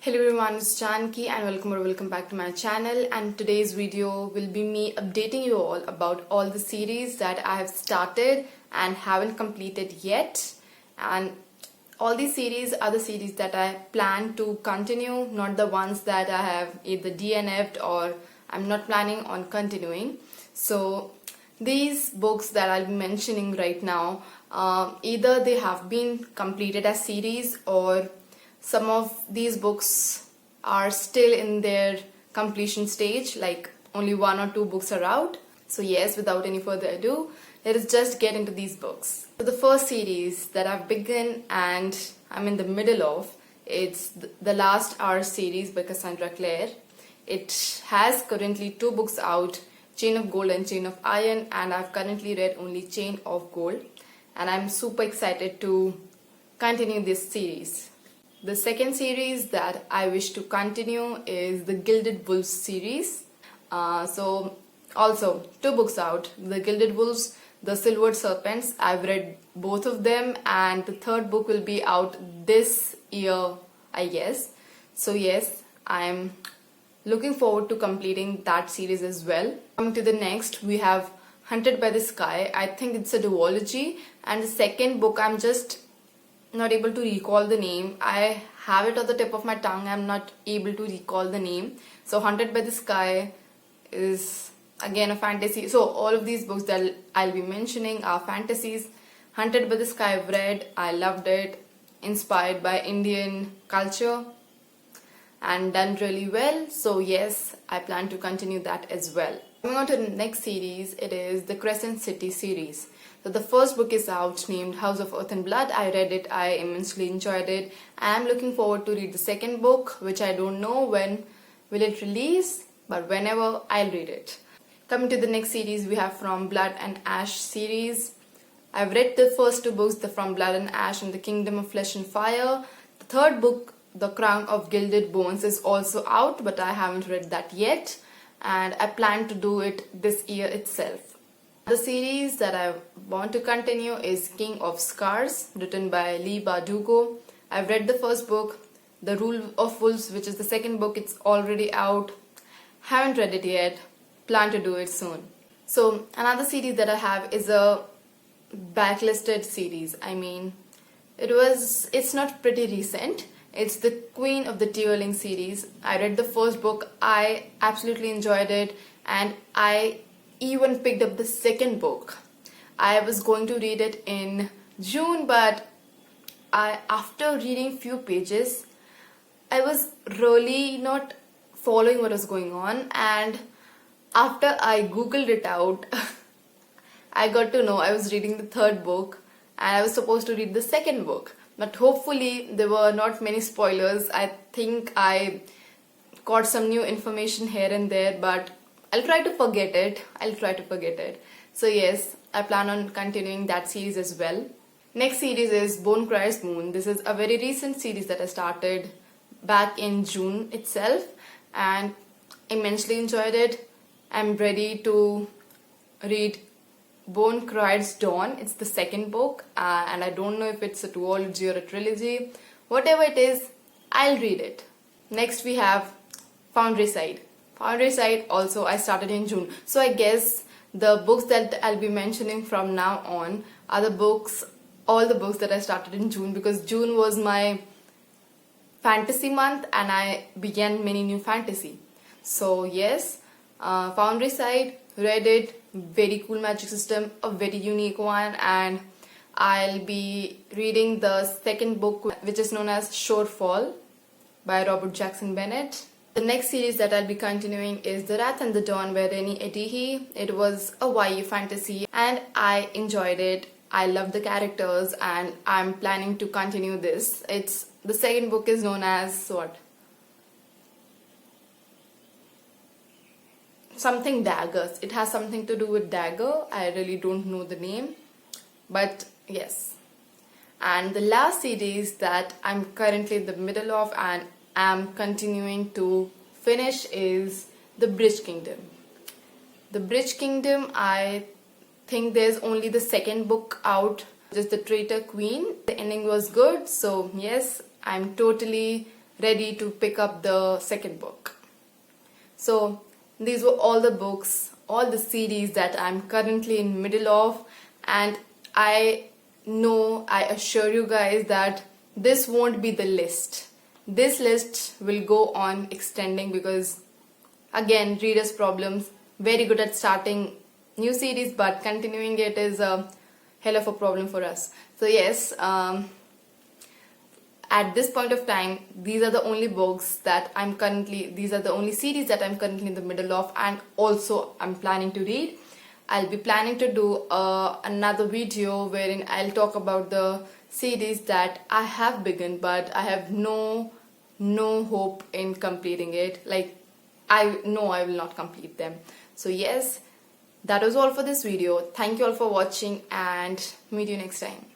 Hello everyone, it's Janki and welcome back to my channel, and today's video will be me updating you all about all the series that I have started and haven't completed yet. And all these series are the series that I plan to continue, not the ones that I have either DNF'd or I'm not planning on continuing. So these books that I'll be mentioning right now, either they have been completed as series or some of these books are still in their completion stage, like only one or two books are out. So yes, without any further ado, let us just get into these books. So the first series that I've begun and I'm in the middle of, it's The Last Hour series by Cassandra Clare. It has currently two books out, Chain of Gold and Chain of Iron, and I've currently read only Chain of Gold, and I'm super excited to continue this series. The second series that I wish to continue is the Gilded Wolves series. So also two books out, the Gilded Wolves, the Silvered Serpents. I've read both of them and the third book will be out this year, I guess. So yes, I'm looking forward to completing that series as well. Coming to the next, we have Hunted by the Sky. I think it's a duology, and the second book I'm just not able to recall the name. I have it on the tip of my tongue, I'm not able to recall the name. So Hunted by the Sky is again a fantasy. So all of these books that I'll be mentioning are fantasies. Hunted by the Sky I've read, I loved it, inspired by Indian culture and done really well. So yes, I plan to continue that as well. Moving on to the next series, it is the Crescent City series. So the first book is out, named House of Earth and Blood. I read it, I immensely enjoyed it. I am looking forward to read the second book, which I don't know when will it release, but whenever I'll read it. Coming to the next series, we have From Blood and Ash series. I've read the first two books, the From Blood and Ash and the Kingdom of Flesh and Fire. The third book, The Crown of Gilded Bones, is also out, but I haven't read that yet, and I plan to do it this year itself. The series that I want to continue is King of Scars, written by Leigh Bardugo. I've read the first book, The Rule of Wolves, which is the second book. It's already out. Haven't read it yet. Plan to do it soon. So another series that I have is a backlisted series. I mean, it's not pretty recent. It's the Queen of the Tearling series. I read the first book. I absolutely enjoyed it, and I even picked up the second book. I was going to read it in June, but after reading few pages, I was really not following what was going on, and after I googled it out, I got to know I was reading the third book and I was supposed to read the second book. But hopefully there were not many spoilers. I think I got some new information here and there, but I'll try to forget it. So yes, I plan on continuing that series as well. Next series is Bone Crier's Moon. This is a very recent series that I started back in June itself, and immensely enjoyed it. I'm ready to read Bone Crier's Dawn. It's the second book, and I don't know if it's a duology or a trilogy. Whatever it is, I'll read it. Next we have Foundryside. Foundryside also I started in June. So I guess the books that I'll be mentioning from now on are all the books that I started in June, because June was my fantasy month and I began many new fantasy. So yes, Foundryside, read it, very cool magic system, a very unique one, and I'll be reading the second book, which is known as Shorefall by Robert Jackson Bennett. The next series that I'll be continuing is The Wrath and the Dawn by Renée Ehidy. It was a YA fantasy and I enjoyed it. I love the characters and I'm planning to continue this. The second book is known as what? Something Daggers. It has something to do with dagger. I really don't know the name, but yes. And the last series that I'm currently in the middle of and am continuing to finish is The Bridge Kingdom. The Bridge Kingdom, I think there's only the second book out, just The Traitor Queen. The ending was good, so yes, I'm totally ready to pick up the second book. So these were all the books, all the series that I'm currently in middle of, and I assure you guys that this won't be the list. This list will go on extending because again, readers' problems, very good at starting new series, but continuing it is a hell of a problem for us. So yes, at this point of time, these are the only these are the only series that I'm currently in the middle of, and also I'm planning to read. I'll be planning to do another video wherein I'll talk about the series that I have begun, but I have no hope in completing it. Like, I know I will not complete them. So yes, that was all for this video. Thank you all for watching and meet you next time.